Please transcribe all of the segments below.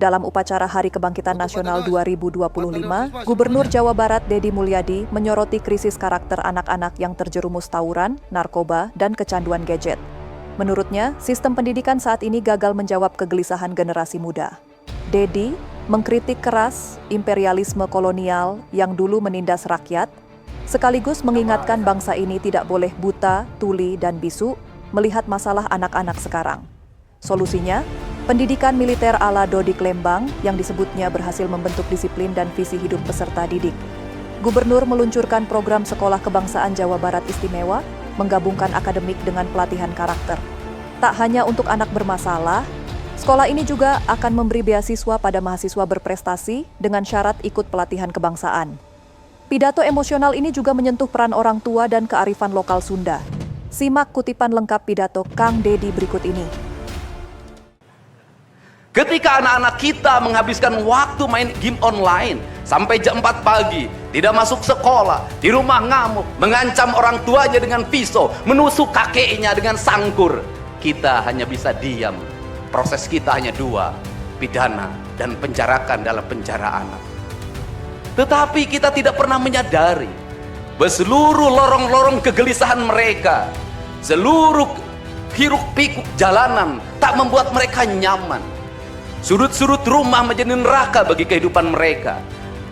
dalam upacara Hari Kebangkitan Nasional 2025, Gubernur Jawa Barat Deddy Mulyadi menyoroti krisis karakter anak-anak yang terjerumus tawuran, narkoba, dan kecanduan gadget. Menurutnya, sistem pendidikan saat ini gagal menjawab kegelisahan generasi muda. Deddy mengkritik keras imperialisme kolonial yang dulu menindas rakyat, sekaligus mengingatkan bangsa ini tidak boleh buta, tuli, dan bisu melihat masalah anak-anak sekarang. Solusinya, pendidikan militer ala Dodik Lembang yang disebutnya berhasil membentuk disiplin dan visi hidup peserta didik. Gubernur meluncurkan program Sekolah Kebangsaan Jawa Barat Istimewa, menggabungkan akademik dengan pelatihan karakter. Tak hanya untuk anak bermasalah, sekolah ini juga akan memberi beasiswa pada mahasiswa berprestasi dengan syarat ikut pelatihan kebangsaan. Pidato emosional ini juga menyentuh peran orang tua dan kearifan lokal Sunda. Simak kutipan lengkap pidato Kang Deddy berikut ini. Ketika anak-anak kita menghabiskan waktu main game online sampai jam 4 pagi, tidak masuk sekolah, di rumah ngamuk, mengancam orang tuanya dengan pisau, menusuk kakeknya dengan sangkur, kita hanya bisa diam. Proses kita hanya dua, pidana dan penjarakan dalam penjara anak. Tetapi kita tidak pernah menyadari bahwa seluruh lorong-lorong kegelisahan mereka, seluruh hiruk-pikuk jalanan tak membuat mereka nyaman. Sudut-sudut rumah menjadi neraka bagi kehidupan mereka.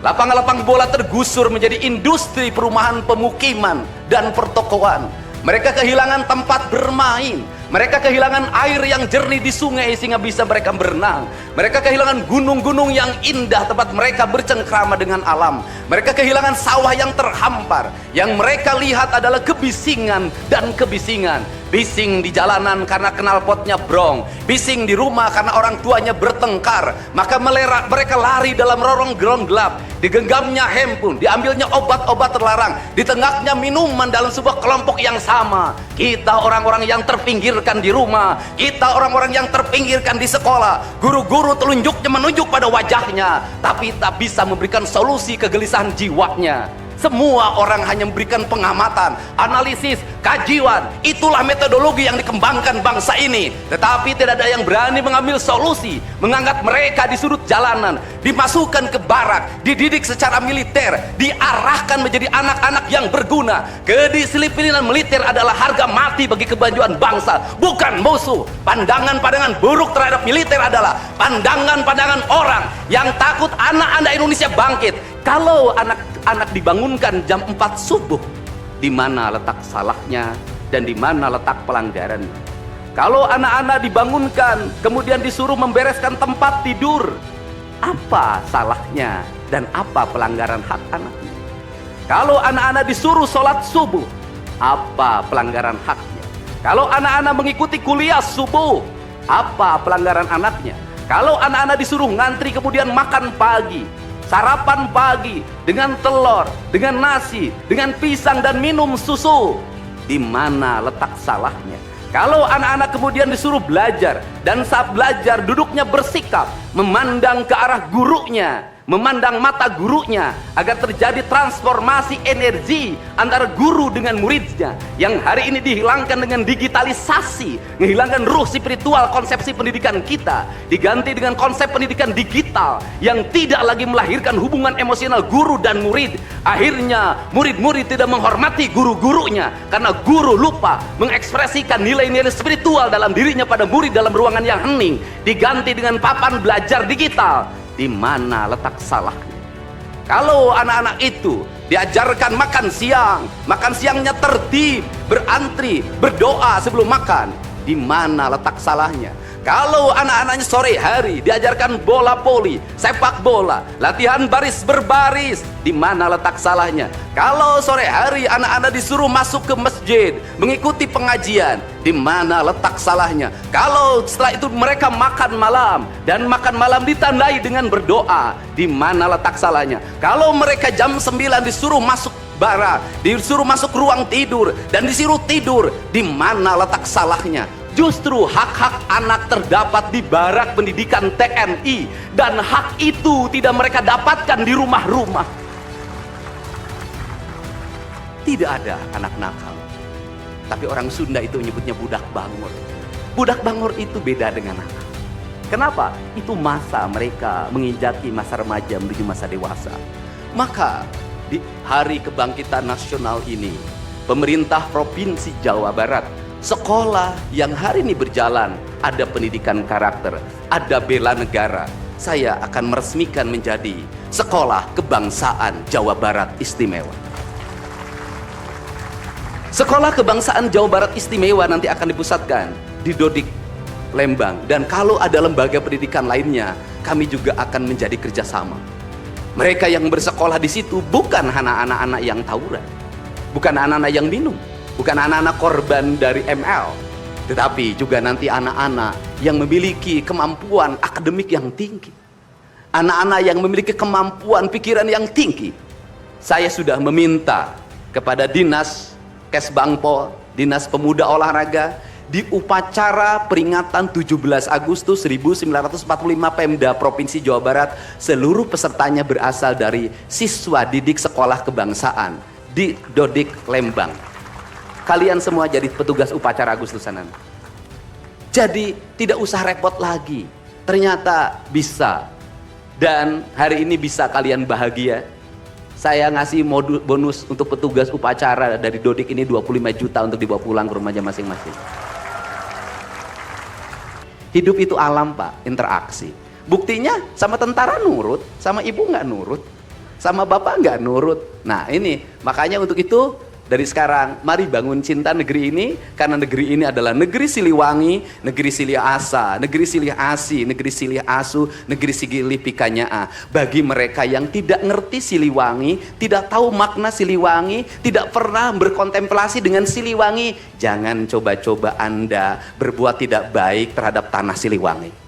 Lapang-lapang bola tergusur menjadi industri perumahan pemukiman dan pertokoan. Mereka kehilangan tempat bermain. Mereka kehilangan air yang jernih di sungai sehingga bisa mereka berenang. Mereka kehilangan gunung-gunung yang indah tempat mereka bercengkrama dengan alam. Mereka kehilangan sawah yang terhampar. Yang mereka lihat adalah kebisingan dan kebisingan. Bising di jalanan karena knalpotnya brong, bising di rumah karena orang tuanya bertengkar. Maka mereka lari dalam lorong-lorong gelap, digenggamnya handphone, diambilnya obat-obat terlarang, ditengahnya minuman dalam sebuah kelompok yang sama. Kita orang-orang yang terpinggirkan di rumah, kita orang-orang yang terpinggirkan di sekolah. Guru-guru telunjuknya menunjuk pada wajahnya, tapi tak bisa memberikan solusi kegelisahan jiwanya. Semua orang hanya memberikan pengamatan, analisis, kajian. Itulah metodologi yang dikembangkan bangsa ini. Tetapi tidak ada yang berani mengambil solusi, mengangkat mereka di sudut jalanan, dimasukkan ke barak, dididik secara militer, diarahkan menjadi anak-anak yang berguna. Kedisiplinan militer adalah harga mati bagi kemajuan bangsa, bukan musuh. Pandangan-pandangan buruk terhadap militer adalah pandangan-pandangan orang yang takut anak-anak Indonesia bangkit. Kalau anak-anak dibangunkan jam 4 subuh, di mana letak salahnya dan di mana letak pelanggaran? Kalau anak-anak dibangunkan kemudian disuruh membereskan tempat tidur, apa salahnya dan apa pelanggaran hak anaknya? Kalau anak-anak disuruh sholat subuh, apa pelanggaran haknya? Kalau anak-anak mengikuti kuliah subuh, apa pelanggaran anaknya? Kalau anak-anak disuruh ngantri kemudian makan pagi, sarapan pagi dengan telur, dengan nasi, dengan pisang dan minum susu, di mana letak salahnya? Kalau anak-anak kemudian disuruh belajar dan saat belajar duduknya bersikap memandang ke arah gurunya, memandang mata gurunya agar terjadi transformasi energi antara guru dengan muridnya yang hari ini dihilangkan dengan digitalisasi, menghilangkan ruh spiritual konsepsi pendidikan kita, diganti dengan konsep pendidikan digital yang tidak lagi melahirkan hubungan emosional guru dan murid. Akhirnya murid-murid tidak menghormati guru-gurunya karena guru lupa mengekspresikan nilai-nilai spiritual dalam dirinya pada murid dalam ruangan yang hening, diganti dengan papan belajar digital. Di mana letak salahnya? Kalau anak-anak itu diajarkan makan siang, makan siangnya tertib, berantri, berdoa sebelum makan, di mana letak salahnya? Kalau anak-anaknya sore hari diajarkan bola voli, sepak bola, latihan baris berbaris, di mana letak salahnya? Kalau sore hari anak-anak disuruh masuk ke masjid, mengikuti pengajian, di mana letak salahnya? Kalau setelah itu mereka makan malam dan makan malam ditandai dengan berdoa, di mana letak salahnya? Kalau mereka jam 9 disuruh masuk barak, disuruh masuk ruang tidur dan disuruh tidur, di mana letak salahnya? Justru hak-hak anak terdapat di barak pendidikan TNI, dan hak itu tidak mereka dapatkan di rumah-rumah. Tidak ada anak nakal, tapi orang Sunda itu menyebutnya budak bangor. Budak bangor itu beda dengan nakal. Kenapa? Itu masa mereka menginjaki masa remaja menuju masa dewasa. Maka di Hari Kebangkitan Nasional ini, pemerintah Provinsi Jawa Barat, sekolah yang hari ini berjalan, ada pendidikan karakter, ada bela negara, saya akan meresmikan menjadi Sekolah Kebangsaan Jawa Barat Istimewa. Sekolah Kebangsaan Jawa Barat Istimewa nanti akan dipusatkan di Dodik, Lembang. Dan kalau ada lembaga pendidikan lainnya, kami juga akan menjadi kerjasama. Mereka yang bersekolah di situ bukan anak-anak yang tawuran, bukan anak-anak yang minum, bukan anak-anak korban dari ML, tetapi juga nanti anak-anak yang memiliki kemampuan akademik yang tinggi, anak-anak yang memiliki kemampuan pikiran yang tinggi. Saya sudah meminta kepada Dinas Kesbangpol, Dinas Pemuda Olahraga, di upacara peringatan 17 Agustus 1945 Pemda Provinsi Jawa Barat, seluruh pesertanya berasal dari siswa didik sekolah kebangsaan di Dodik, Lembang. Kalian semua jadi petugas upacara Agustusanan. Jadi tidak usah repot lagi, ternyata bisa. Dan hari ini bisa kalian bahagia. Saya ngasih bonus untuk petugas upacara dari Dodik ini 25 juta untuk dibawa pulang ke rumahnya masing-masing. Hidup itu alam, Pak, interaksi. Buktinya sama tentara nurut, sama ibu nggak nurut, sama bapak nggak nurut. Nah ini, makanya untuk itu dari sekarang mari bangun cinta negeri ini, karena negeri ini adalah negeri Siliwangi, negeri Silih Asa, negeri Silih Asi, negeri Silih Asu, negeri Silih Pikanyaa. Bagi mereka yang tidak ngerti Siliwangi, tidak tahu makna Siliwangi, tidak pernah berkontemplasi dengan Siliwangi, jangan coba-coba Anda berbuat tidak baik terhadap tanah Siliwangi.